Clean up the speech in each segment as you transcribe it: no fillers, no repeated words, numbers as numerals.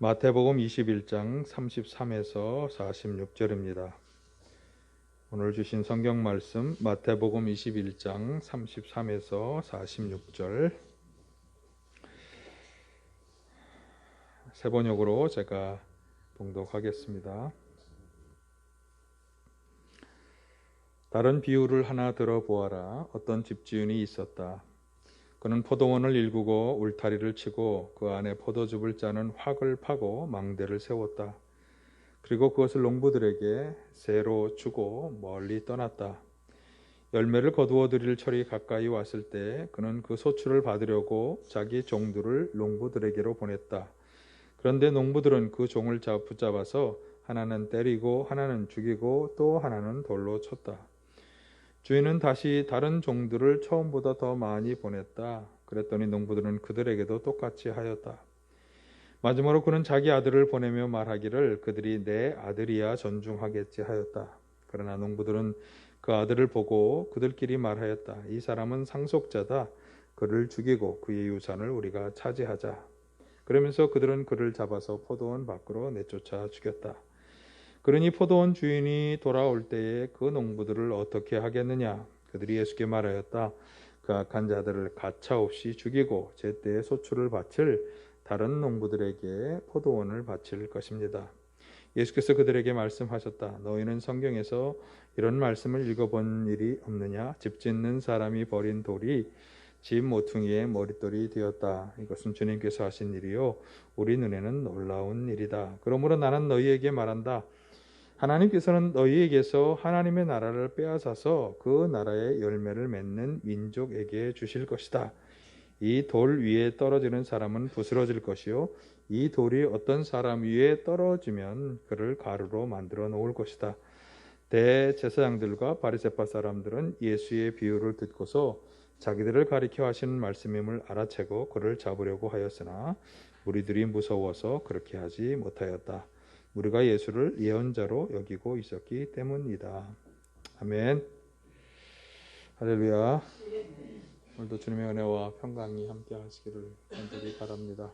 마태복음 21장 33에서 46절입니다. 오늘 주신 성경 말씀 마태복음 21장 33에서 46절 세 번역으로 제가 봉독하겠습니다. 다른 비유를 하나 들어보아라. 어떤 집주인이 있었다. 그는 포도원을 일구고 울타리를 치고 그 안에 포도즙을 짜는 확을 파고 망대를 세웠다. 그리고 그것을 농부들에게 새로 주고 멀리 떠났다. 열매를 거두어 들일 철이 가까이 왔을 때 그는 그 소출을 받으려고 자기 종들을 농부들에게로 보냈다. 그런데 농부들은 그 종을 붙잡아서 하나는 때리고 하나는 죽이고 또 하나는 돌로 쳤다. 주인은 다시 다른 종들을 처음보다 더 많이 보냈다. 그랬더니 농부들은 그들에게도 똑같이 하였다. 마지막으로 그는 자기 아들을 보내며 말하기를 그들이 내 아들이야 존중하겠지 하였다. 그러나 농부들은 그 아들을 보고 그들끼리 말하였다. 이 사람은 상속자다. 그를 죽이고 그의 유산을 우리가 차지하자. 그러면서 그들은 그를 잡아서 포도원 밖으로 내쫓아 죽였다. 그러니 포도원 주인이 돌아올 때에 그 농부들을 어떻게 하겠느냐? 그들이 예수께 말하였다. 그 악한 자들을 가차없이 죽이고 제때에 소출을 바칠 다른 농부들에게 포도원을 바칠 것입니다. 예수께서 그들에게 말씀하셨다. 너희는 성경에서 이런 말씀을 읽어본 일이 없느냐? 집 짓는 사람이 버린 돌이 집 모퉁이의 머릿돌이 되었다. 이것은 주님께서 하신 일이요 우리 눈에는 놀라운 일이다. 그러므로 나는 너희에게 말한다. 하나님께서는 너희에게서 하나님의 나라를 빼앗아서 그 나라의 열매를 맺는 민족에게 주실 것이다. 이 돌 위에 떨어지는 사람은 부스러질 것이요 이 돌이 어떤 사람 위에 떨어지면 그를 가루로 만들어 놓을 것이다. 대제사장들과 바리새파 사람들은 예수의 비유를 듣고서 자기들을 가리켜 하시는 말씀임을 알아채고 그를 잡으려고 하였으나 무리들이 무서워서 그렇게 하지 못하였다. 우리가 예수를 예언자로 여기고 있었기 때문이다. 아멘. 할렐루야. 오늘도 주님의 은혜와 평강이 함께 하시기를 간절히 바랍니다.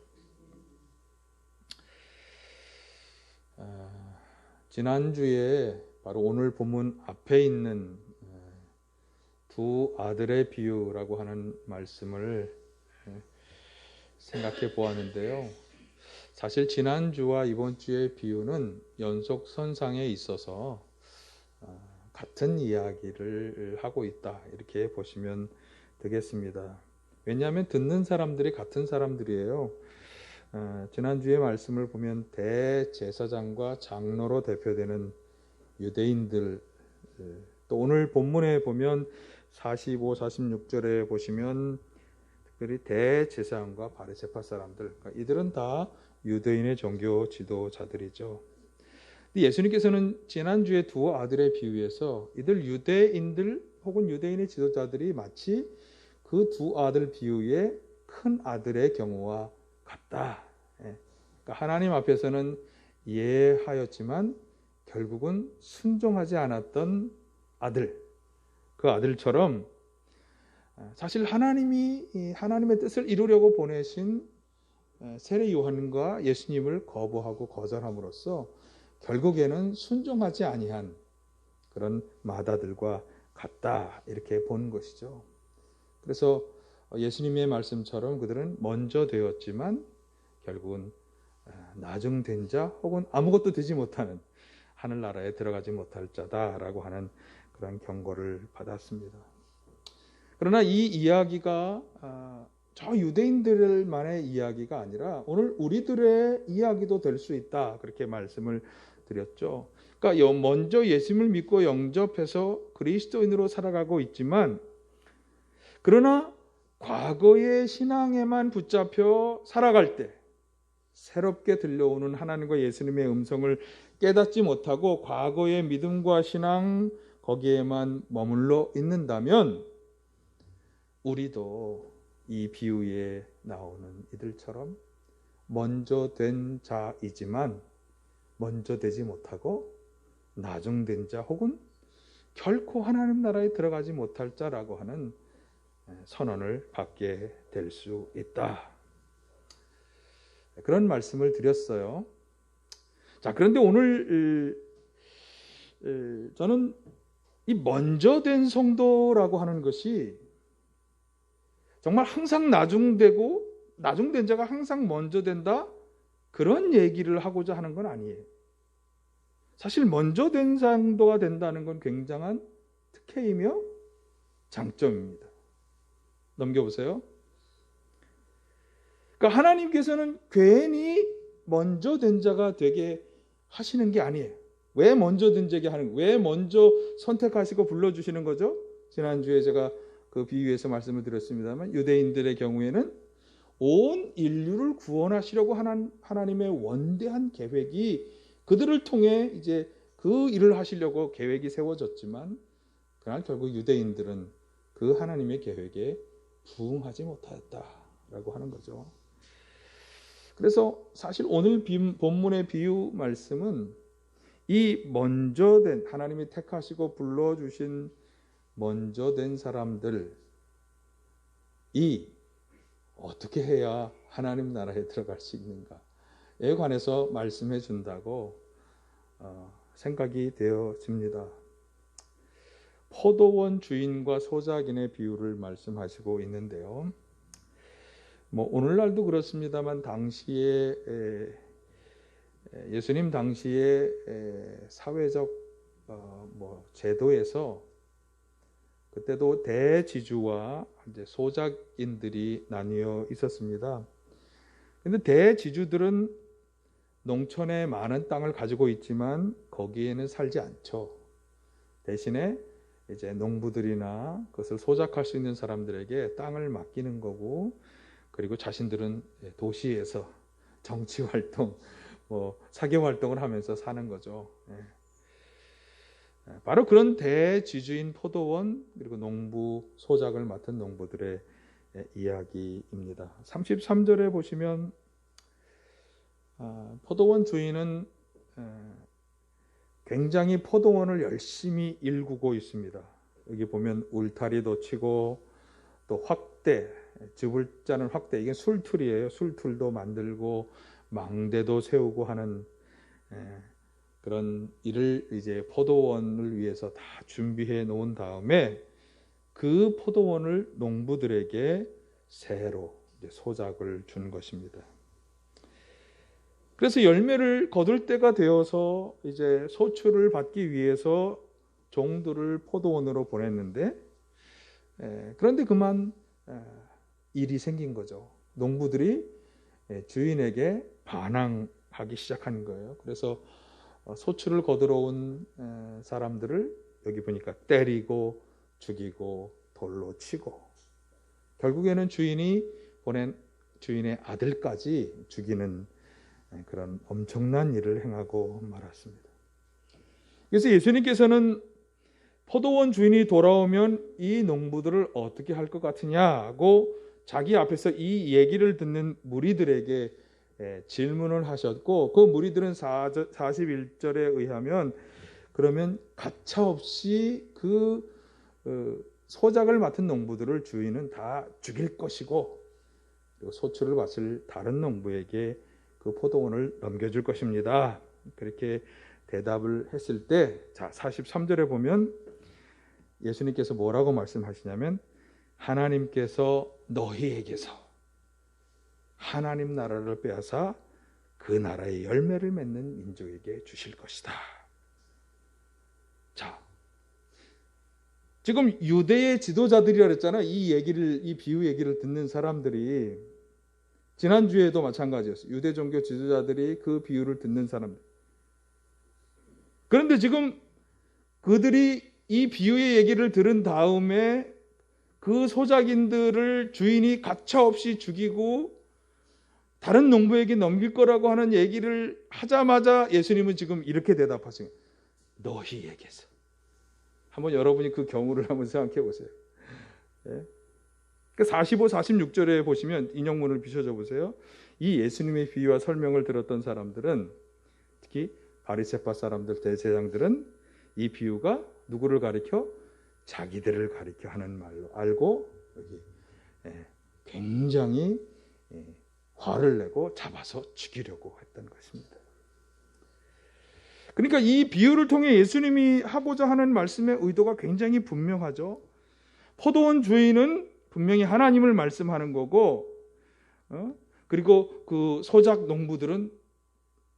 지난주에 바로 오늘 본문 앞에 있는 두 아들의 비유라고 하는 말씀을 생각해 보았는데요. 사실 지난주와 이번 주의 비유는 연속선상에 있어서 같은 이야기를 하고 있다 이렇게 보시면 되겠습니다. 왜냐하면 듣는 사람들이 같은 사람들이에요. 지난주의 말씀을 보면 대제사장과 장로로 대표되는 유대인들, 또 오늘 본문에 보면 45, 46절에 보시면 특별히 대제사장과 바리새파 사람들, 그러니까 이들은 다 유대인의 종교 지도자들이죠. 예수님께서는 지난주에 두 아들의 비유에서 이들 유대인들 혹은 유대인의 지도자들이 마치 그 두 아들 비유의 큰 아들의 경우와 같다. 그러니까 하나님 앞에서는 예하였지만 결국은 순종하지 않았던 아들, 그 아들처럼 사실 하나님이 하나님의 뜻을 이루려고 보내신 세례 요한과 예수님을 거부하고 거절함으로써 결국에는 순종하지 아니한 그런 마다들과 같다 이렇게 본 것이죠. 그래서 예수님의 말씀처럼 그들은 먼저 되었지만 결국은 나중된 자 혹은 아무것도 되지 못하는 하늘나라에 들어가지 못할 자다라고 하는 그런 경고를 받았습니다. 그러나 이 이야기가 저 유대인들만의 이야기가 아니라 오늘 우리들의 이야기도 될 수 있다 그렇게 말씀을 드렸죠. 그러니까 먼저 예수님을 믿고 영접해서 그리스도인으로 살아가고 있지만 그러나 과거의 신앙에만 붙잡혀 살아갈 때 새롭게 들려오는 하나님과 예수님의 음성을 깨닫지 못하고 과거의 믿음과 신앙 거기에만 머물러 있는다면 우리도 이 비유에 나오는 이들처럼 먼저 된 자이지만 먼저 되지 못하고 나중된 자 혹은 결코 하나님 나라에 들어가지 못할 자라고 하는 선언을 받게 될 수 있다. 그런 말씀을 드렸어요. 자, 그런데 오늘 저는 이 먼저 된 성도라고 하는 것이 정말 항상 나중된 자가 항상 먼저 된다, 그런 얘기를 하고자 하는 건 아니에요. 사실 먼저 된 성도가 된다는 건 굉장한 특혜이며 장점입니다. 넘겨보세요. 그러니까 하나님께서는 괜히 먼저 된 자가 되게 하시는 게 아니에요. 왜 먼저 된 자게 하는 거예요? 왜 먼저 선택하시고 불러주시는 거죠? 지난주에 제가 그 비유에서 말씀을 드렸습니다만, 유대인들의 경우에는 온 인류를 구원하시려고 하나님의 원대한 계획이 그들을 통해 이제 그 일을 하시려고 계획이 세워졌지만, 그러나 결국 유대인들은 그 하나님의 계획에 부응하지 못하였다라고 하는 거죠. 그래서 사실 오늘 본문의 비유 말씀은 이 먼저 된, 하나님이 택하시고 불러주신 먼저 된 사람들이 어떻게 해야 하나님 나라에 들어갈 수 있는가에 관해서 말씀해 준다고 생각이 되어집니다. 포도원 주인과 소작인의 비유를 말씀하시고 있는데요. 오늘날도 그렇습니다만, 당시에 예수님 당시에 사회적 제도에서 그때도 대지주와 이제 소작인들이 나뉘어 있었습니다. 그런데 대지주들은 농촌에 많은 땅을 가지고 있지만 거기에는 살지 않죠. 대신에 이제 농부들이나 그것을 소작할 수 있는 사람들에게 땅을 맡기는 거고, 그리고 자신들은 도시에서 정치 활동, 사교 활동을 하면서 사는 거죠. 바로 그런 대지주인 포도원, 그리고 농부, 소작을 맡은 농부들의 이야기입니다. 33절에 보시면 포도원 주인은 굉장히 포도원을 열심히 일구고 있습니다. 여기 보면 울타리도 치고 또 즙을 짜는 확대, 이게 술틀이에요. 술틀도 만들고 망대도 세우고 하는 그런 일을 이제 포도원을 위해서 다 준비해 놓은 다음에 그 포도원을 농부들에게 새로 이제 소작을 준 것입니다. 그래서 열매를 거둘 때가 되어서 이제 소출을 받기 위해서 종들을 포도원으로 보냈는데, 그런데 그만 일이 생긴 거죠. 농부들이 주인에게 반항하기 시작한 거예요. 그래서 소출을 거두러 온 사람들을 여기 보니까 때리고 죽이고 돌로 치고, 결국에는 주인이 보낸 주인의 아들까지 죽이는 그런 엄청난 일을 행하고 말았습니다. 그래서 예수님께서는 포도원 주인이 돌아오면 이 농부들을 어떻게 할 것 같으냐고 자기 앞에서 이 얘기를 듣는 무리들에게 질문을 하셨고, 그 무리들은 41절에 의하면 그러면 가차없이 그 소작을 맡은 농부들을 주인은 다 죽일 것이고, 그리고 소출을 받을 다른 농부에게 그 포도원을 넘겨줄 것입니다. 그렇게 대답을 했을 때, 자 43절에 보면 예수님께서 뭐라고 말씀하시냐면, 하나님께서 너희에게서 하나님 나라를 빼앗아 그 나라의 열매를 맺는 민족에게 주실 것이다. 자, 지금 유대의 지도자들이라 그랬잖아. 이 비유 얘기를 듣는 사람들이, 지난주에도 마찬가지였어요. 유대 종교 지도자들이 그 비유를 듣는 사람들. 그런데 지금 그들이 이 비유의 얘기를 들은 다음에 그 소작인들을 주인이 가차없이 죽이고 다른 농부에게 넘길 거라고 하는 얘기를 하자마자 예수님은 지금 이렇게 대답하세요. 너희에게서. 한번 여러분이 그 경우를 한번 생각해 보세요. 45, 46절에 보시면 인용문을 비춰줘 보세요. 이 예수님의 비유와 설명을 들었던 사람들은, 특히 바리새파 사람들, 대제사장들은 이 비유가 누구를 가리켜? 자기들을 가리켜 하는 말로 알고 여기 굉장히 화를 내고 잡아서 죽이려고 했던 것입니다. 그러니까 이 비유를 통해 예수님이 하고자 하는 말씀의 의도가 굉장히 분명하죠. 포도원 주인은 분명히 하나님을 말씀하는 거고, 그리고 그 소작 농부들은,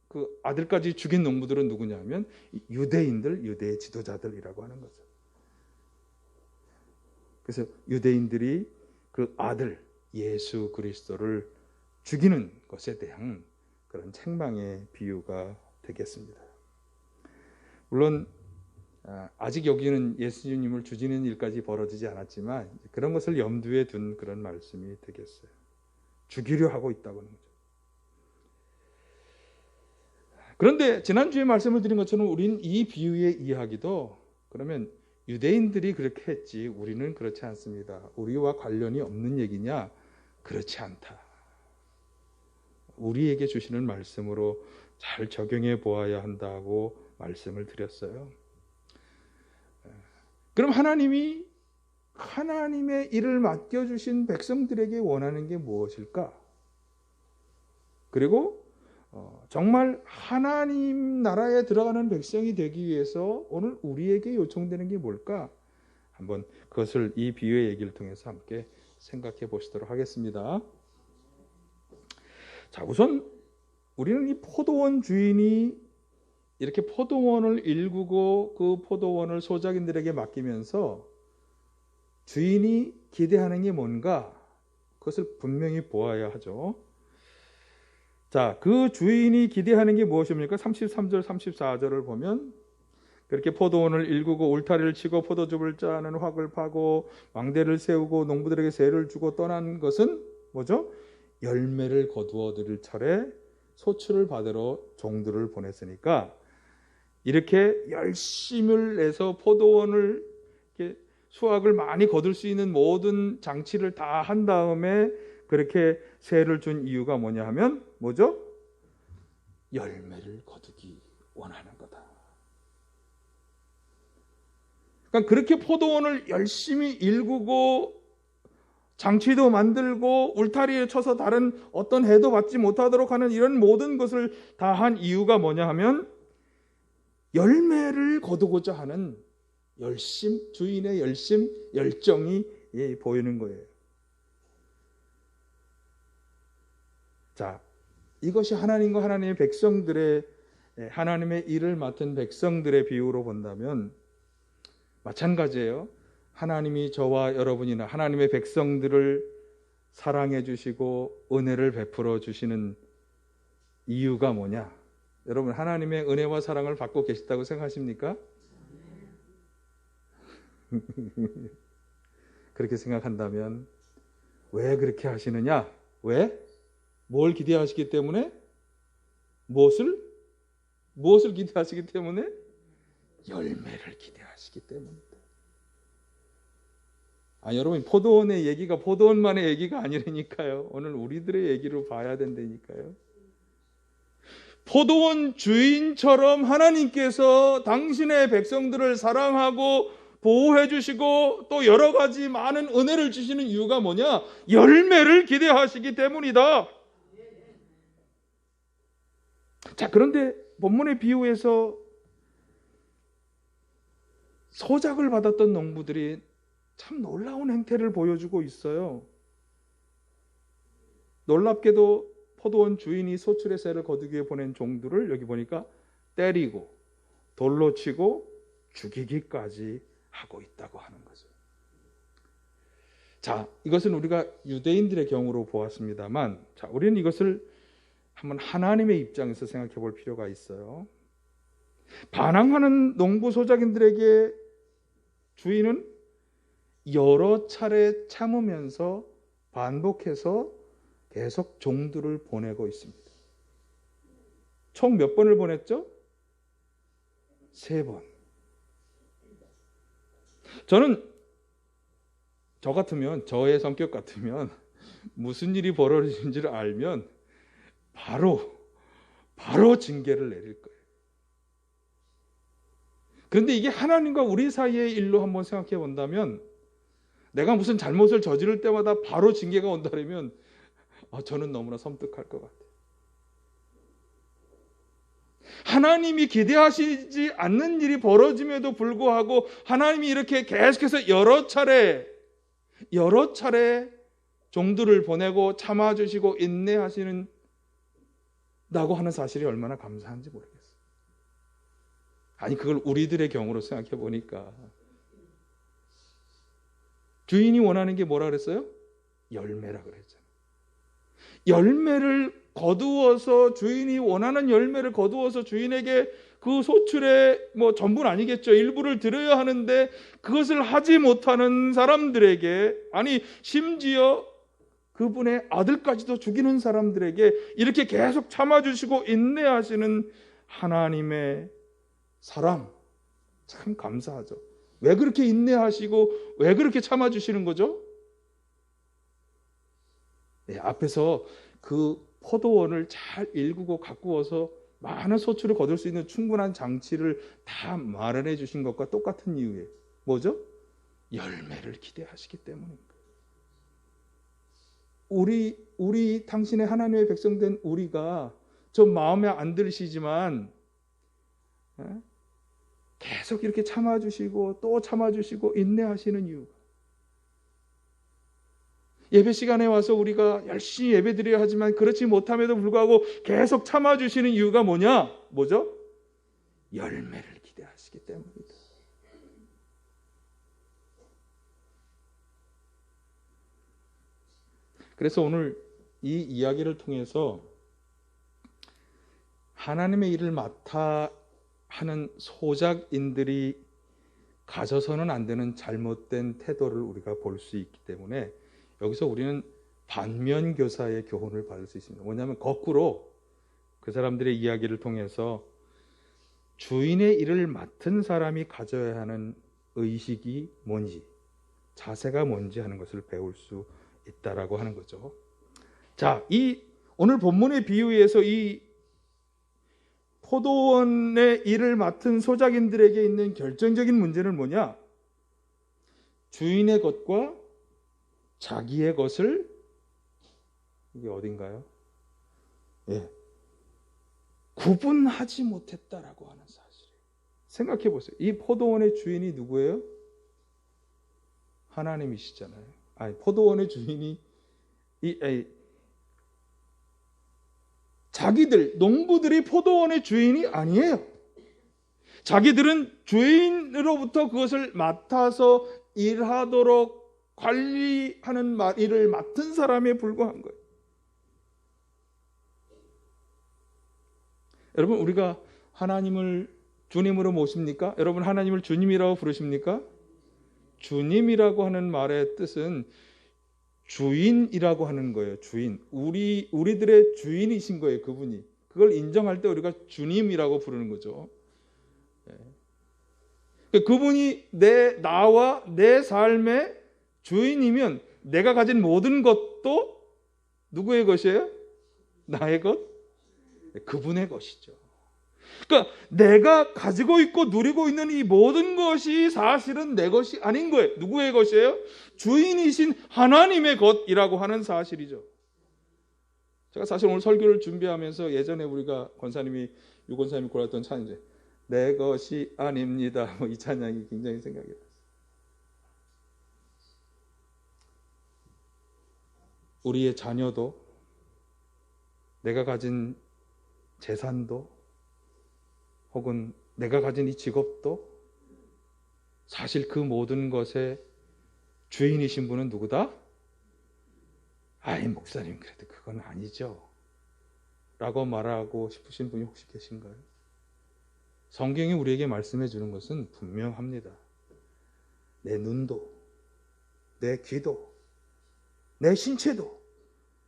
그 아들까지 죽인 농부들은 누구냐면 유대인들, 유대의 지도자들이라고 하는 거죠. 그래서 유대인들이 그 아들 예수 그리스도를 죽이는 것에 대한 그런 책망의 비유가 되겠습니다. 물론 아직 여기는 예수님을 죽이는 일까지 벌어지지 않았지만 그런 것을 염두에 둔 그런 말씀이 되겠어요. 죽이려 하고 있다고 하는 거죠. 그런데 지난주에 말씀을 드린 것처럼 우리는 이 비유의 이야기도 그러면 유대인들이 그렇게 했지 우리는 그렇지 않습니다. 우리와 관련이 없는 얘기냐? 그렇지 않다. 우리에게 주시는 말씀으로 잘 적용해 보아야 한다고 말씀을 드렸어요. 그럼 하나님이 하나님의 일을 맡겨주신 백성들에게 원하는 게 무엇일까? 그리고 정말 하나님 나라에 들어가는 백성이 되기 위해서 오늘 우리에게 요청되는 게 뭘까? 한번 그것을 이 비유의 얘기를 통해서 함께 생각해 보시도록 하겠습니다. 자, 우선 우리는 이 포도원 주인이 이렇게 포도원을 일구고 그 포도원을 소작인들에게 맡기면서 주인이 기대하는 게 뭔가 그것을 분명히 보아야 하죠. 자, 그 주인이 기대하는 게 무엇입니까? 33절, 34절을 보면 그렇게 포도원을 일구고 울타리를 치고 포도즙을 짜는 확을 파고 망대를 세우고 농부들에게 세를 주고 떠난 것은 뭐죠? 열매를 거두어 들일 차례 소출을 받으러 종들을 보냈으니까 이렇게 열심을 내서 포도원을 이렇게 수확을 많이 거둘 수 있는 모든 장치를 다 한 다음에 그렇게 세를 준 이유가 뭐냐 하면 뭐죠? 열매를 거두기 원하는 거다. 그러니까 그렇게 포도원을 열심히 일구고 장치도 만들고 울타리에 쳐서 다른 어떤 해도 받지 못하도록 하는 이런 모든 것을 다 한 이유가 뭐냐 하면 열매를 거두고자 하는 열심, 주인의 열심, 열정이 보이는 거예요. 자, 이것이 하나님과 하나님의 백성들의 하나님의 일을 맡은 백성들의 비유로 본다면 마찬가지예요. 하나님이 저와 여러분이나 하나님의 백성들을 사랑해 주시고 은혜를 베풀어 주시는 이유가 뭐냐? 여러분 하나님의 은혜와 사랑을 받고 계시다고 생각하십니까? 그렇게 생각한다면 왜 그렇게 하시느냐? 왜? 뭘 기대하시기 때문에? 무엇을 기대하시기 때문에? 열매를 기대하시기 때문입니다. 여러분 포도원의 얘기가 포도원만의 얘기가 아니라니까요. 오늘 우리들의 얘기로 봐야 된다니까요. 포도원 주인처럼 하나님께서 당신의 백성들을 사랑하고 보호해 주시고 또 여러 가지 많은 은혜를 주시는 이유가 뭐냐? 열매를 기대하시기 때문이다. 자, 그런데 본문의 비유에서 소작을 받았던 농부들이 참 놀라운 행태를 보여주고 있어요. 놀랍게도 포도원 주인이 소출의 세를 거두기 위해 보낸 종들을 여기 보니까 때리고 돌로 치고 죽이기까지 하고 있다고 하는 거죠. 자, 이것은 우리가 유대인들의 경우로 보았습니다만, 자, 우리는 이것을 한번 하나님의 입장에서 생각해 볼 필요가 있어요. 반항하는 농부 소작인들에게 주인은 여러 차례 참으면서 반복해서 계속 종들을 보내고 있습니다. 총 몇 번을 보냈죠? 3번. 저 같으면, 저의 성격 같으면 무슨 일이 벌어지는지를 알면 바로 징계를 내릴 거예요. 그런데 이게 하나님과 우리 사이의 일로 한번 생각해 본다면 내가 무슨 잘못을 저지를 때마다 바로 징계가 온다면 저는 너무나 섬뜩할 것 같아요. 하나님이 기대하시지 않는 일이 벌어짐에도 불구하고 하나님이 이렇게 계속해서 여러 차례 종들을 보내고 참아주시고 인내하시는 다고 하는 사실이 얼마나 감사한지 모르겠어요. 아니, 그걸 우리들의 경우로 생각해 보니까 주인이 원하는 게 뭐라 그랬어요? 열매라 그랬잖아요. 열매를 거두어서, 주인이 원하는 열매를 거두어서 주인에게 그 소출의 전부는 아니겠죠, 일부를 드려야 하는데 그것을 하지 못하는 사람들에게, 아니 심지어 그분의 아들까지도 죽이는 사람들에게 이렇게 계속 참아주시고 인내하시는 하나님의 사랑, 참 감사하죠. 왜 그렇게 인내하시고 왜 그렇게 참아주시는 거죠? 네, 앞에서 그 포도원을 잘 일구고 가꾸어서 많은 소출을 거둘 수 있는 충분한 장치를 다 마련해 주신 것과 똑같은 이유에 뭐죠? 열매를 기대하시기 때문입니다. 우리 당신의 하나님의 백성된 우리가 좀 마음에 안 들으시지만 계속 이렇게 참아주시고 또 참아주시고 인내하시는 이유가, 예배 시간에 와서 우리가 열심히 예배 드려야 하지만 그렇지 못함에도 불구하고 계속 참아주시는 이유가 뭐죠? 열매를 기대하시기 때문입니다. 그래서 오늘 이 이야기를 통해서 하나님의 일을 맡아 하는 소작인들이 가져서는 안 되는 잘못된 태도를 우리가 볼 수 있기 때문에 여기서 우리는 반면교사의 교훈을 받을 수 있습니다. 뭐냐면 거꾸로 그 사람들의 이야기를 통해서 주인의 일을 맡은 사람이 가져야 하는 의식이 뭔지, 자세가 뭔지 하는 것을 배울 수 있다라고 하는 거죠. 자, 이 오늘 본문의 비유에서 이 포도원의 일을 맡은 소작인들에게 있는 결정적인 문제는 뭐냐? 주인의 것과 자기의 것을, 이게 어딘가요? 구분하지 못했다라고 하는 사실이에요. 생각해 보세요. 이 포도원의 주인이 누구예요? 하나님이시잖아요. 아니, 포도원의 주인이 자기들, 농부들이 포도원의 주인이 아니에요. 자기들은 주인으로부터 그것을 맡아서 일하도록 관리하는 일을 맡은 사람에 불과한 거예요. 여러분, 우리가 하나님을 주님으로 모십니까? 여러분, 하나님을 주님이라고 부르십니까? 주님이라고 하는 말의 뜻은 주인이라고 하는 거예요. 주인. 우리들의 주인이신 거예요. 그분이. 그걸 인정할 때 우리가 주님이라고 부르는 거죠. 그분이 나와 내 삶의 주인이면 내가 가진 모든 것도 누구의 것이에요? 나의 것? 그분의 것이죠. 그러니까 내가 가지고 있고 누리고 있는 이 모든 것이 사실은 내 것이 아닌 거예요. 누구의 것이에요? 주인이신 하나님의 것이라고 하는 사실이죠. 제가 사실 오늘 설교를 준비하면서 예전에 우리가 유 권사님이 골랐던 찬양, 내 것이 아닙니다, 이 찬양이 굉장히 생각이 났어요. 우리의 자녀도, 내가 가진 재산도, 혹은 내가 가진 이 직업도, 사실 그 모든 것의 주인이신 분은 누구다? 아이, 목사님, 그래도 그건 아니죠 라고 말하고 싶으신 분이 혹시 계신가요? 성경이 우리에게 말씀해 주는 것은 분명합니다. 내 눈도, 내 귀도, 내 신체도,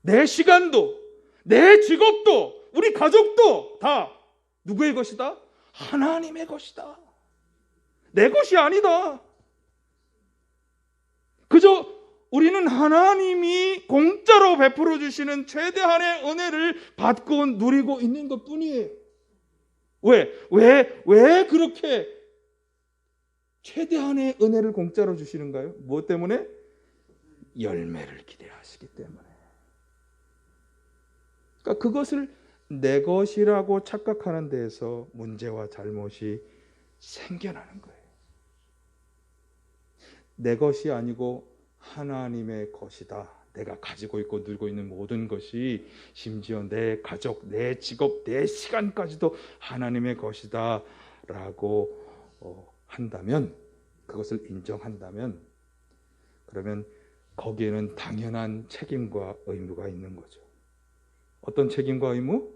내 시간도, 내 직업도, 우리 가족도 다 누구의 것이다? 하나님의 것이다. 내 것이 아니다. 그저 우리는 하나님이 공짜로 베풀어 주시는 최대한의 은혜를 받고 누리고 있는 것 뿐이에요. 왜 그렇게 최대한의 은혜를 공짜로 주시는가요? 무엇 때문에? 열매를 기대하시기 때문에. 그러니까 그것을 내 것이라고 착각하는 데에서 문제와 잘못이 생겨나는 거예요. 내 것이 아니고 하나님의 것이다. 내가 가지고 있고 누리고 있는 모든 것이, 심지어 내 가족, 내 직업, 내 시간까지도 하나님의 것이다 라고 한다면, 그것을 인정한다면, 그러면 거기에는 당연한 책임과 의무가 있는 거죠. 어떤 책임과 의무?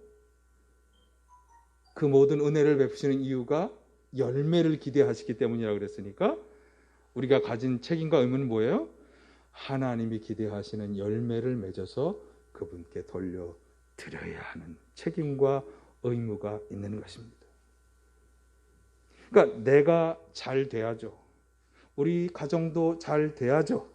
그 모든 은혜를 베푸시는 이유가 열매를 기대하시기 때문이라고 그랬으니까, 우리가 가진 책임과 의무는 뭐예요? 하나님이 기대하시는 열매를 맺어서 그분께 돌려드려야 하는 책임과 의무가 있는 것입니다. 그러니까 내가 잘 돼야죠. 우리 가정도 잘 돼야죠.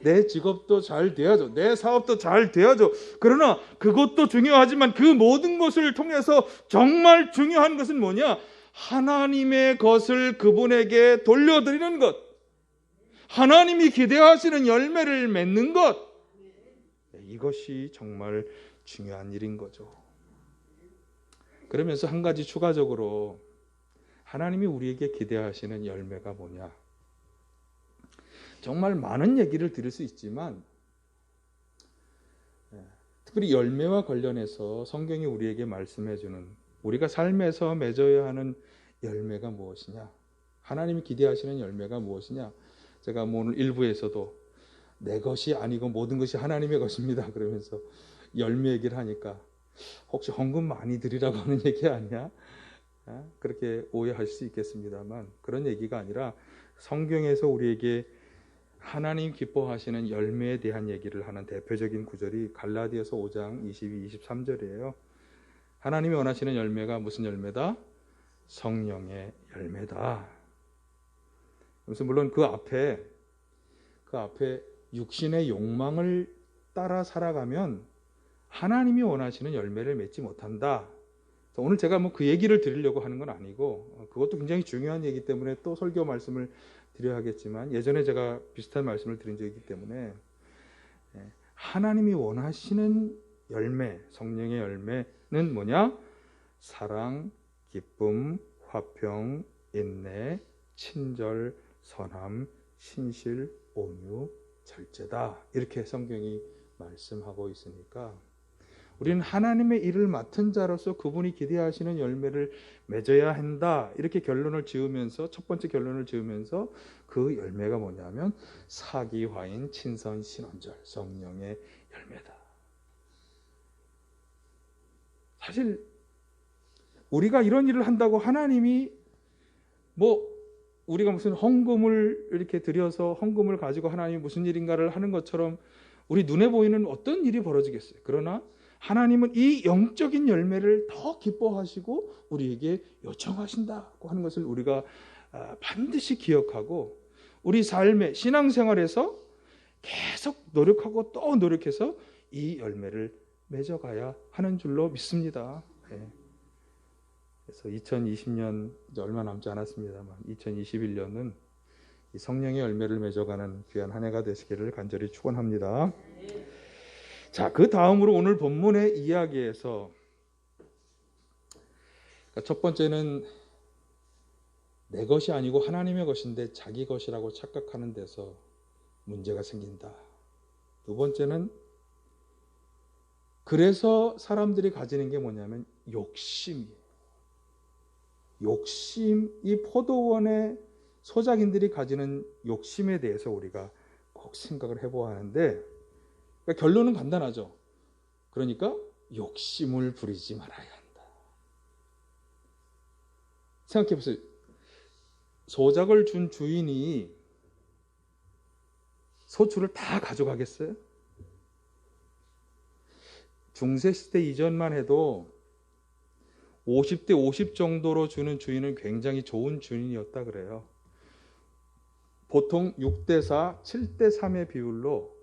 내 직업도 잘 돼야죠. 내 사업도 잘 돼야죠. 그러나 그것도 중요하지만 그 모든 것을 통해서 정말 중요한 것은 뭐냐? 하나님의 것을 그분에게 돌려드리는 것. 하나님이 기대하시는 열매를 맺는 것. 이것이 정말 중요한 일인 거죠. 그러면서 한 가지 추가적으로, 하나님이 우리에게 기대하시는 열매가 뭐냐? 정말 많은 얘기를 들을 수 있지만, 특별히 열매와 관련해서 성경이 우리에게 말씀해 주는, 우리가 삶에서 맺어야 하는 열매가 무엇이냐? 하나님이 기대하시는 열매가 무엇이냐? 제가 오늘 일부에서도 내 것이 아니고 모든 것이 하나님의 것입니다 그러면서 열매 얘기를 하니까, 혹시 헌금 많이 드리라고 하는 얘기 아니야? 그렇게 오해하실 수 있겠습니다만, 그런 얘기가 아니라 성경에서 우리에게 하나님 기뻐하시는 열매에 대한 얘기를 하는 대표적인 구절이 갈라디아서 5장 22, 23절이에요. 하나님이 원하시는 열매가 무슨 열매다? 성령의 열매다. 그래서 물론 그 앞에 육신의 욕망을 따라 살아가면 하나님이 원하시는 열매를 맺지 못한다. 오늘 제가 그 얘기를 드리려고 하는 건 아니고, 그것도 굉장히 중요한 얘기 때문에 또 설교 말씀을 드려야 하겠지만, 예전에 제가 비슷한 말씀을 드린 적이 있기 때문에, 하나님이 원하시는 열매, 성령의 열매는 뭐냐? 사랑, 기쁨, 화평, 인내, 친절, 선함, 신실, 온유, 절제다. 이렇게 성경이 말씀하고 있으니까, 우리는 하나님의 일을 맡은 자로서 그분이 기대하시는 열매를 맺어야 한다. 이렇게 결론을 지으면서, 첫 번째 결론을 지으면서, 그 열매가 뭐냐면 사기, 화인, 친선, 신원절, 성령의 열매다. 사실 우리가 이런 일을 한다고 하나님이 우리가 무슨 헌금을 이렇게 드려서 헌금을 가지고 하나님이 무슨 일인가를 하는 것처럼 우리 눈에 보이는 어떤 일이 벌어지겠어요. 그러나 하나님은 이 영적인 열매를 더 기뻐하시고 우리에게 요청하신다고 하는 것을 우리가 반드시 기억하고, 우리 삶의 신앙생활에서 계속 노력하고 또 노력해서 이 열매를 맺어가야 하는 줄로 믿습니다. 그래서 2020년 이제 얼마 남지 않았습니다만, 2021년은 이 성령의 열매를 맺어가는 귀한 한 해가 되시기를 간절히 축원합니다. 자, 그 다음으로 오늘 본문의 이야기에서, 첫 번째는 내 것이 아니고 하나님의 것인데 자기 것이라고 착각하는 데서 문제가 생긴다. 두 번째는, 그래서 사람들이 가지는 게 뭐냐면 욕심이에요. 욕심, 이 포도원의 소작인들이 가지는 욕심에 대해서 우리가 꼭 생각을 해보아야 하는데, 그러니까 결론은 간단하죠. 그러니까 욕심을 부리지 말아야 한다. 생각해 보세요. 소작을 준 주인이 소출을 다 가져가겠어요? 중세시대 이전만 해도 50대 50 정도로 주는 주인은 굉장히 좋은 주인이었다 그래요. 보통 6대 4, 7대 3의 비율로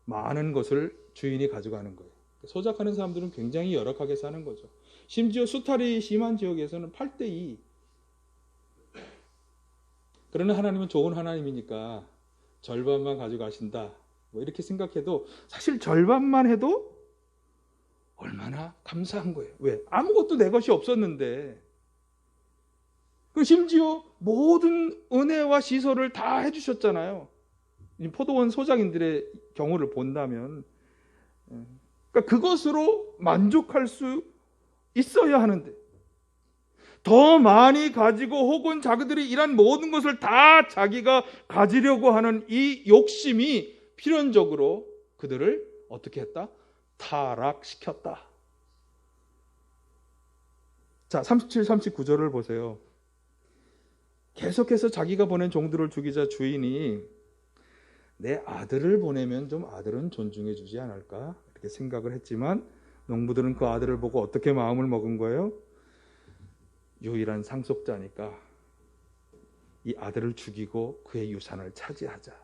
많은 것을 주인이 가져가는 거예요. 소작하는 사람들은 굉장히 열악하게 사는 거죠. 심지어 수탈이 심한 지역에서는 8대 2. 그러나 하나님은 좋은 하나님이니까 절반만 가져가신다. 이렇게 생각해도, 사실 절반만 해도 얼마나 감사한 거예요. 왜? 아무것도 내 것이 없었는데, 그 심지어 모든 은혜와 시설을 다 해주셨잖아요. 포도원 소장인들의 경우를 본다면, 그러니까 그것으로 만족할 수 있어야 하는데, 더 많이 가지고 혹은 자기들이 일한 모든 것을 다 자기가 가지려고 하는 이 욕심이 필연적으로 그들을 어떻게 했다? 타락시켰다. 자, 37, 39절을 보세요. 계속해서 자기가 보낸 종들을 죽이자 주인이 내 아들을 보내면 좀 아들은 존중해 주지 않을까? 이렇게 생각을 했지만 농부들은 그 아들을 보고 어떻게 마음을 먹은 거예요? 유일한 상속자니까 이 아들을 죽이고 그의 유산을 차지하자.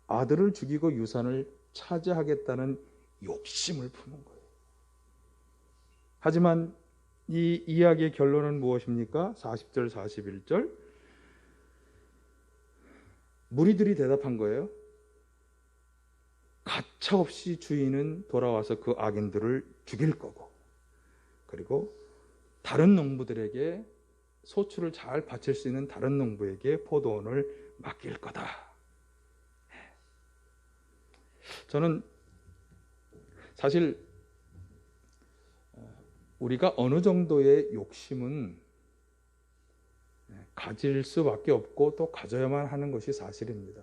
아들을 죽이고 유산을 차지하겠다는 욕심을 품은 거예요. 하지만 이 이야기의 결론은 무엇입니까? 40절, 41절. 무리들이 대답한 거예요. 가차없이 주인은 돌아와서 그 악인들을 죽일 거고, 그리고 다른 농부들에게, 소출을 잘 바칠 수 있는 다른 농부에게 포도원을 맡길 거다. 저는 사실 우리가 어느 정도의 욕심은 가질 수밖에 없고 또 가져야만 하는 것이 사실입니다.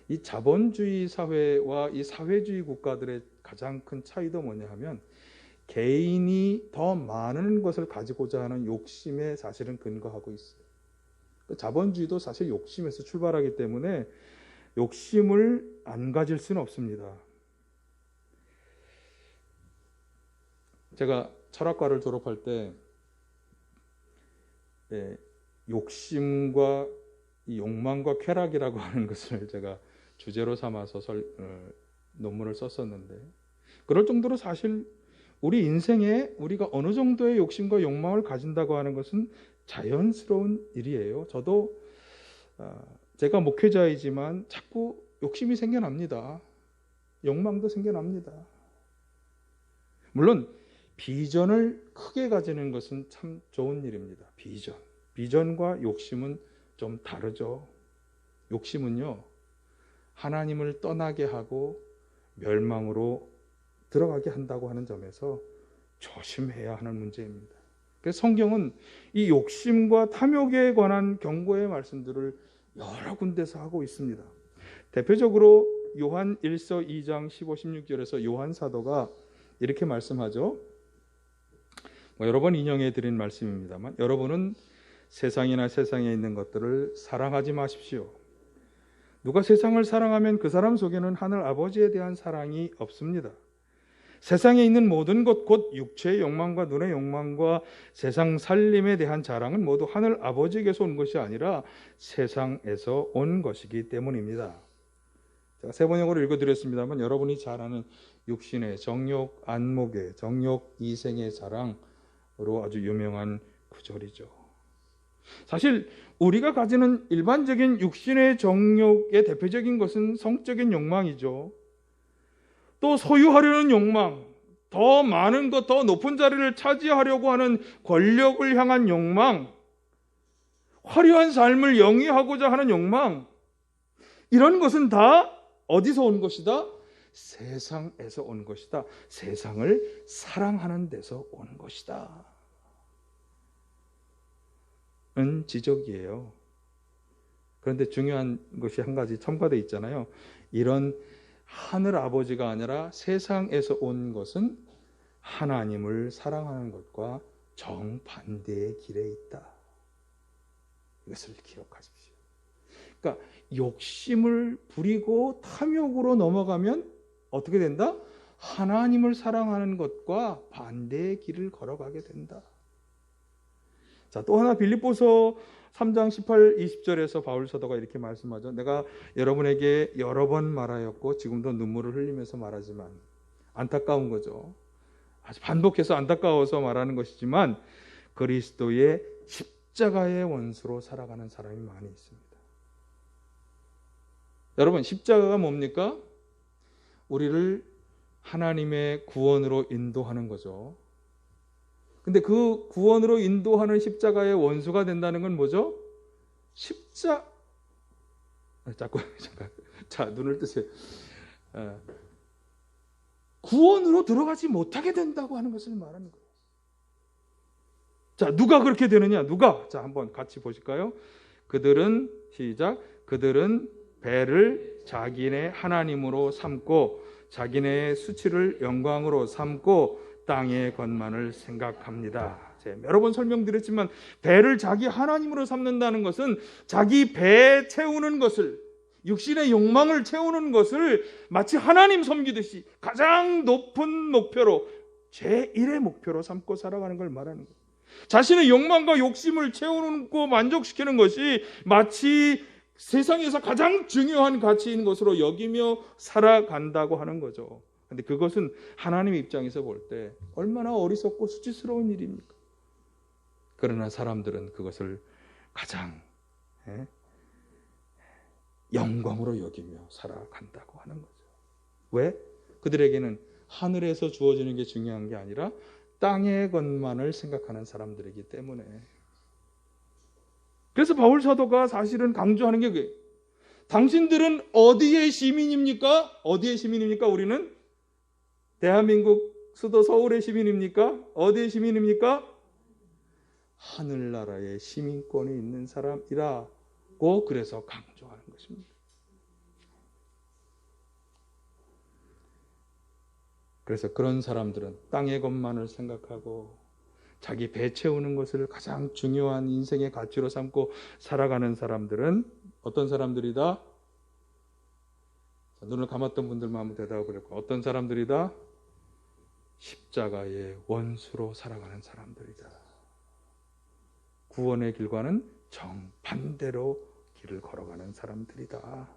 이 자본주의 사회와 이 사회주의 국가들의 가장 큰 차이도 뭐냐 하면, 개인이 더 많은 것을 가지고자 하는 욕심에 사실은 근거하고 있어요. 자본주의도 사실 욕심에서 출발하기 때문에 욕심을 안 가질 수는 없습니다. 제가 철학과를 졸업할 때 욕심과 이 욕망과 쾌락이라고 하는 것을 제가 주제로 삼아서 논문을 썼었는데, 그럴 정도로 사실 우리 인생에 우리가 어느 정도의 욕심과 욕망을 가진다고 하는 것은 자연스러운 일이에요. 저도 제가 목회자이지만 자꾸 욕심이 생겨납니다. 욕망도 생겨납니다. 물론 비전을 크게 가지는 것은 참 좋은 일입니다. 비전과 욕심은 좀 다르죠. 욕심은요, 하나님을 떠나게 하고 멸망으로 들어가게 한다고 하는 점에서 조심해야 하는 문제입니다. 그래서 성경은 이 욕심과 탐욕에 관한 경고의 말씀들을 여러 군데서 하고 있습니다. 대표적으로 요한 1서 2장 15, 16절에서 요한 사도가 이렇게 말씀하죠. 여러 번 인용해 드린 말씀입니다만, 여러분은 세상이나 세상에 있는 것들을 사랑하지 마십시오. 누가 세상을 사랑하면 그 사람 속에는 하늘 아버지에 대한 사랑이 없습니다. 세상에 있는 모든 것, 곧 육체의 욕망과 눈의 욕망과 세상 살림에 대한 자랑은 모두 하늘 아버지에게서 온 것이 아니라 세상에서 온 것이기 때문입니다. 제가 세 번역으로 읽어드렸습니다만, 여러분이 잘 아는 육신의 정욕, 안목의 정욕, 이생의 자랑으로 아주 유명한 구절이죠. 사실 우리가 가지는 일반적인 육신의 정욕의 대표적인 것은 성적인 욕망이죠. 또 소유하려는 욕망, 더 많은 것, 더 높은 자리를 차지하려고 하는 권력을 향한 욕망, 화려한 삶을 영위하고자 하는 욕망, 이런 것은 다 어디서 온 것이다? 세상에서 온 것이다. 세상을 사랑하는 데서 온 것이다. 은 지적이에요. 그런데 중요한 것이 한 가지 첨가되어 있잖아요. 이런 하늘 아버지가 아니라 세상에서 온 것은 하나님을 사랑하는 것과 정반대의 길에 있다. 이것을 기억하십시오. 그러니까 욕심을 부리고 탐욕으로 넘어가면 어떻게 된다? 하나님을 사랑하는 것과 반대의 길을 걸어가게 된다. 자, 또 하나 빌립보서 3장 18, 20절에서 바울 사도가 이렇게 말씀하죠. 내가 여러분에게 여러 번 말하였고 지금도 눈물을 흘리면서 말하지만, 안타까운 거죠. 아주 반복해서 안타까워서 말하는 것이지만 그리스도의 십자가의 원수로 살아가는 사람이 많이 있습니다. 여러분, 십자가가 뭡니까? 우리를 하나님의 구원으로 인도하는 거죠. 근데 그 구원으로 인도하는 십자가의 원수가 된다는 건 뭐죠? 잠깐. 자, 눈을 뜨세요. 구원으로 들어가지 못하게 된다고 하는 것을 말하는 거예요. 자, 누가 그렇게 되느냐? 누가? 자, 한번 같이 보실까요? 그들은 시작. 그들은 배를 자기네 하나님으로 삼고 자기네의 수치를 영광으로 삼고 땅의 것만을 생각합니다. 제가 여러 번 설명드렸지만 배를 자기 하나님으로 삼는다는 것은 자기 배에 채우는 것을, 육신의 욕망을 채우는 것을 마치 하나님 섬기듯이 가장 높은 목표로, 제1의 목표로 삼고 살아가는 걸 말하는 거예요. 자신의 욕망과 욕심을 채우고 만족시키는 것이 마치 세상에서 가장 중요한 가치인 것으로 여기며 살아간다고 하는 거죠. 그런데 그것은 하나님의 입장에서 볼 때 얼마나 어리석고 수치스러운 일입니까? 그러나 사람들은 그것을 가장 영광으로 여기며 살아간다고 하는 거죠. 왜? 그들에게는 하늘에서 주어지는 게 중요한 게 아니라 땅의 것만을 생각하는 사람들이기 때문에. 그래서 바울 사도가 사실은 강조하는 게 그게, 당신들은 어디의 시민입니까? 어디의 시민입니까? 우리는 대한민국 수도 서울의 시민입니까? 어디의 시민입니까? 하늘나라의 시민권이 있는 사람이라고 그래서 강조하는 것입니다. 그래서 그런 사람들은 땅의 것만을 생각하고 자기 배 채우는 것을 가장 중요한 인생의 가치로 삼고 살아가는 사람들은 어떤 사람들이다? 눈을 감았던 분들만 한번 대답을 해볼까요? 어떤 사람들이다? 십자가의 원수로 살아가는 사람들이다. 구원의 길과는 정반대로 길을 걸어가는 사람들이다.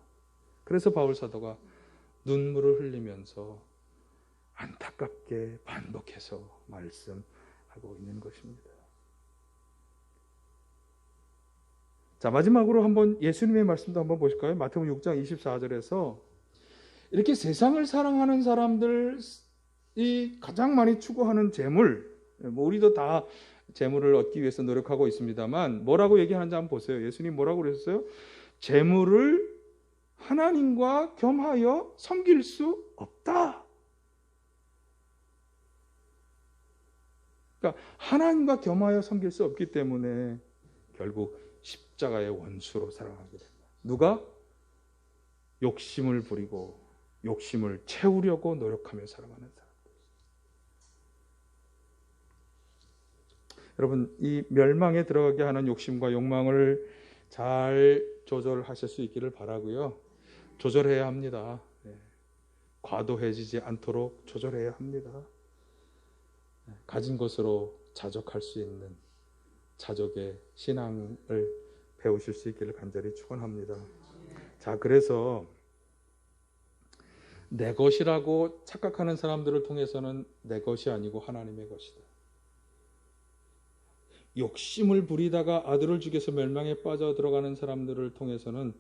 그래서 바울 사도가 눈물을 흘리면서 안타깝게 반복해서 말씀하고 있는 것입니다. 자, 마지막으로 한번 예수님의 말씀도 한번 보실까요? 마태복음 6장 24절에서 이렇게 세상을 사랑하는 사람들이 가장 많이 추구하는 재물, 우리도 다 재물을 얻기 위해서 노력하고 있습니다만 뭐라고 얘기하는지 한번 보세요. 예수님 뭐라고 그러셨어요? 재물을 하나님과 겸하여 섬길 수 없다. 그러니까 하나님과 겸하여 섬길 수 없기 때문에 결국 십자가의 원수로 살아가게 된다. 누가? 욕심을 부리고 욕심을 채우려고 노력하며 살아가는 사람. 여러분, 이 멸망에 들어가게 하는 욕심과 욕망을 잘 조절하실 수 있기를 바라고요. 조절해야 합니다. 과도해지지 않도록 조절해야 합니다. 가진 것으로 자족할 수 있는 자족의 신앙을 배우실 수 있기를 간절히 축원합니다. 자, 그래서 내 것이라고 착각하는 사람들을 통해서는 내 것이 아니고 하나님의 것이다. 욕심을 부리다가 아들을 죽여서 멸망에 빠져 들어가는 사람들을 통해서는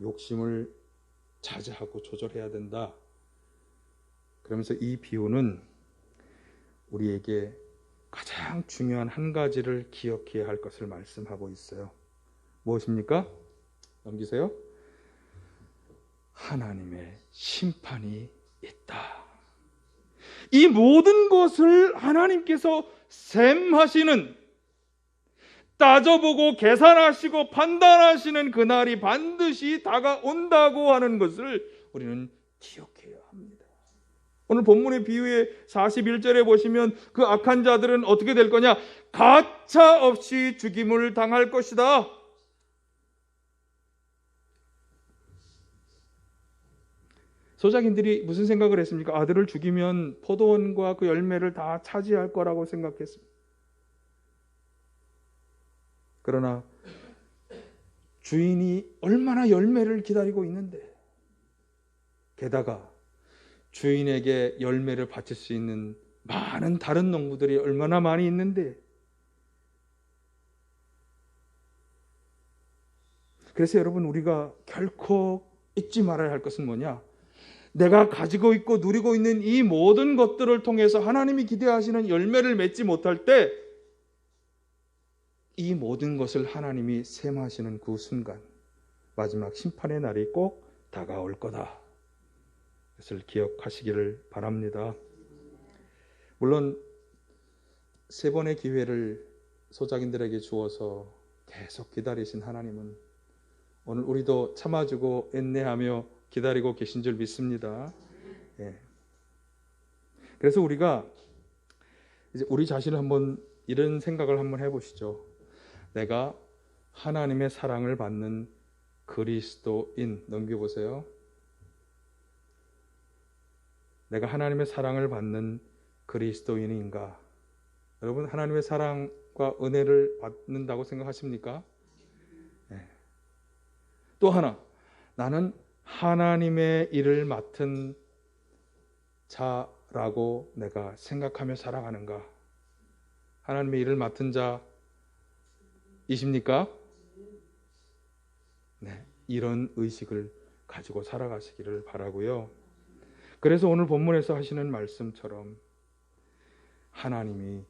욕심을 자제하고 조절해야 된다. 그러면서 이 비유는 우리에게 가장 중요한 한 가지를 기억해야 할 것을 말씀하고 있어요. 무엇입니까? 넘기세요. 하나님의 심판이 있다. 이 모든 것을 하나님께서 셈하시는, 따져보고 계산하시고 판단하시는 그날이 반드시 다가온다고 하는 것을 우리는 기억해야 합니다. 오늘 본문의 비유의 41절에 보시면 그 악한 자들은 어떻게 될 거냐? 가차 없이 죽임을 당할 것이다. 소작인들이 무슨 생각을 했습니까? 아들을 죽이면 포도원과 그 열매를 다 차지할 거라고 생각했습니다. 그러나 주인이 얼마나 열매를 기다리고 있는데, 게다가 주인에게 열매를 바칠 수 있는 많은 다른 농부들이 얼마나 많이 있는데, 그래서 여러분, 우리가 결코 잊지 말아야 할 것은 뭐냐? 내가 가지고 있고 누리고 있는 이 모든 것들을 통해서 하나님이 기대하시는 열매를 맺지 못할 때 이 모든 것을 하나님이 셈하시는 그 순간 마지막 심판의 날이 꼭 다가올 거다. 그것을 기억하시기를 바랍니다. 물론 3번의 기회를 소작인들에게 주어서 계속 기다리신 하나님은 오늘 우리도 참아주고 인내하며 기다리고 계신 줄 믿습니다. 예. 그래서 우리가 이제 우리 자신을 한번 이런 생각을 한번 해보시죠. 내가 하나님의 사랑을 받는 그리스도인, 넘겨보세요. 내가 하나님의 사랑을 받는 그리스도인인가? 여러분, 하나님의 사랑과 은혜를 받는다고 생각하십니까? 네. 또 하나, 나는 하나님의 일을 맡은 자라고 내가 생각하며 살아가는가? 하나님의 일을 맡은 자이십니까? 네, 이런 의식을 가지고 살아가시기를 바라고요. 그래서 오늘 본문에서 하시는 말씀처럼 하나님이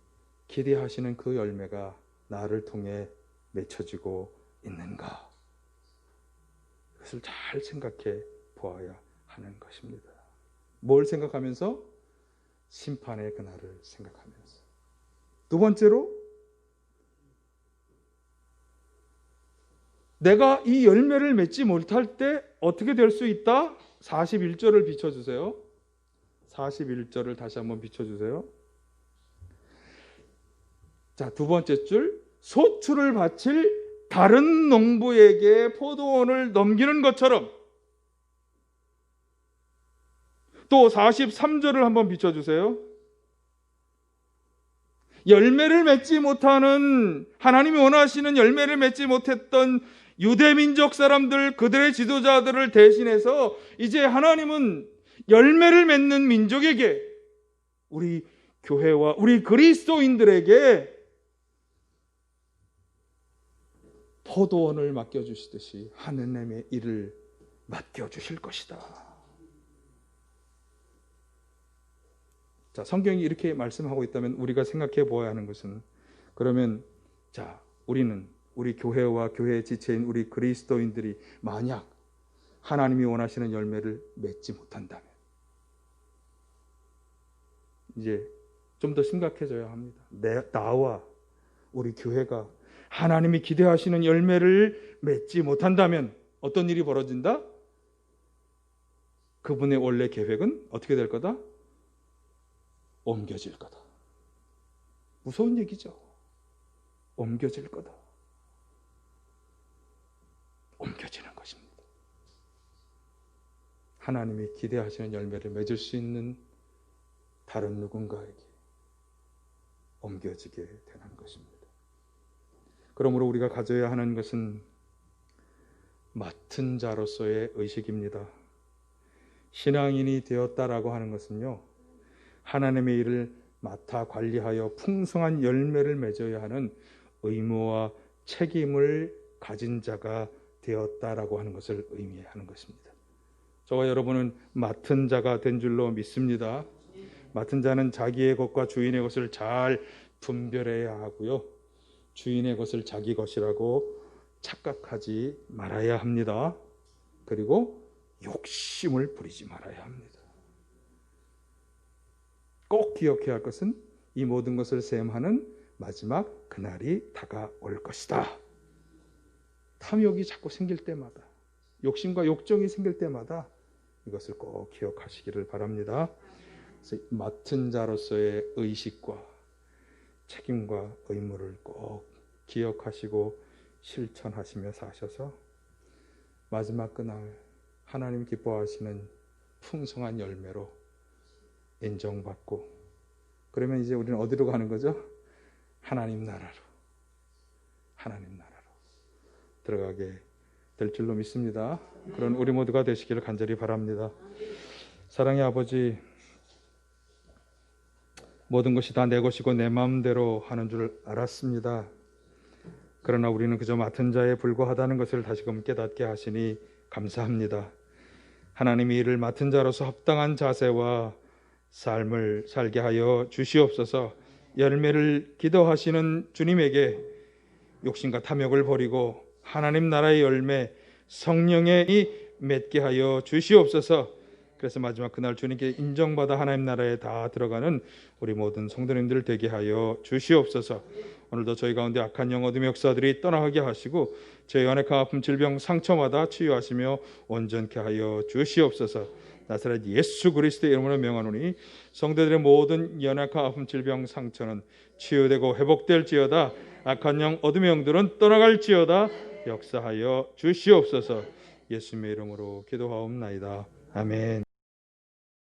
기대하시는 그 열매가 나를 통해 맺혀지고 있는가? 그것을 잘 생각해 보아야 하는 것입니다. 뭘 생각하면서? 심판의 그날을 생각하면서. 두 번째로, 내가 이 열매를 맺지 못할 때 어떻게 될 수 있다? 41절을 비춰주세요. 41절을 다시 한번 비춰주세요. 자, 두 번째 줄, 소출을 바칠 다른 농부에게 포도원을 넘기는 것처럼. 또 43절을 한번 비춰주세요. 열매를 맺지 못하는, 하나님이 원하시는 열매를 맺지 못했던 유대민족 사람들, 그들의 지도자들을 대신해서 이제 하나님은 열매를 맺는 민족에게, 우리 교회와 우리 그리스도인들에게 포도원을 맡겨주시듯이 하나님의 일을 맡겨주실 것이다. 자, 성경이 이렇게 말씀하고 있다면 우리가 생각해 보아야 하는 것은, 그러면 자, 우리 교회와 교회의 지체인 우리 그리스도인들이 만약 하나님이 원하시는 열매를 맺지 못한다면 이제 좀 더 심각해져야 합니다. 나와 우리 교회가 하나님이 기대하시는 열매를 맺지 못한다면 어떤 일이 벌어진다? 그분의 원래 계획은 어떻게 될 거다? 옮겨질 거다. 무서운 얘기죠. 옮겨질 거다. 옮겨지는 것입니다. 하나님이 기대하시는 열매를 맺을 수 있는 다른 누군가에게 옮겨지게 되는 것입니다. 그러므로 우리가 가져야 하는 것은 맡은 자로서의 의식입니다. 신앙인이 되었다라고 하는 것은요, 하나님의 일을 맡아 관리하여 풍성한 열매를 맺어야 하는 의무와 책임을 가진 자가 되었다라고 하는 것을 의미하는 것입니다. 저와 여러분은 맡은 자가 된 줄로 믿습니다. 맡은 자는 자기의 것과 주인의 것을 잘 분별해야 하고요, 주인의 것을 자기 것이라고 착각하지 말아야 합니다. 그리고 욕심을 부리지 말아야 합니다. 꼭 기억해야 할 것은 이 모든 것을 셈하는 마지막 그날이 다가올 것이다. 탐욕이 자꾸 생길 때마다, 욕심과 욕정이 생길 때마다 이것을 꼭 기억하시기를 바랍니다. 그래서 맡은 자로서의 의식과 책임과 의무를 꼭 기억하시고 실천하시며 사셔서 마지막 그날 하나님 기뻐하시는 풍성한 열매로 인정받고, 그러면 이제 우리는 어디로 가는 거죠? 하나님 나라로 들어가게 될 줄로 믿습니다. 그런 우리 모두가 되시기를 간절히 바랍니다. 사랑의 아버지, 모든 것이 다 내 것이고 내 마음대로 하는 줄 알았습니다. 그러나 우리는 그저 맡은 자에 불과하다는 것을 다시금 깨닫게 하시니 감사합니다. 하나님의 일을 맡은 자로서 합당한 자세와 삶을 살게 하여 주시옵소서. 열매를 기도하시는 주님에게 욕심과 탐욕을 버리고 하나님 나라의 열매 성령의 맺게 하여 주시옵소서. 그래서 마지막 그날 주님께 인정받아 하나님 나라에 다 들어가는 우리 모든 성도님들 되게 하여 주시옵소서. 오늘도 저희 가운데 악한 영어 어둠의 역사들이 떠나게 하시고 저희 안에 아픔 질병 상처마다 치유하시며 온전케 하여 주시옵소서. 나사렛 예수 그리스도의 이름으로 명하노니 성도들의 모든 연약한 아픔 질병 상처는 치유되고 회복될지어다. 악한 영 어둠의 영들은 떠나갈지어다. 역사하여 주시옵소서. 예수님의 이름으로 기도하옵나이다. 아멘.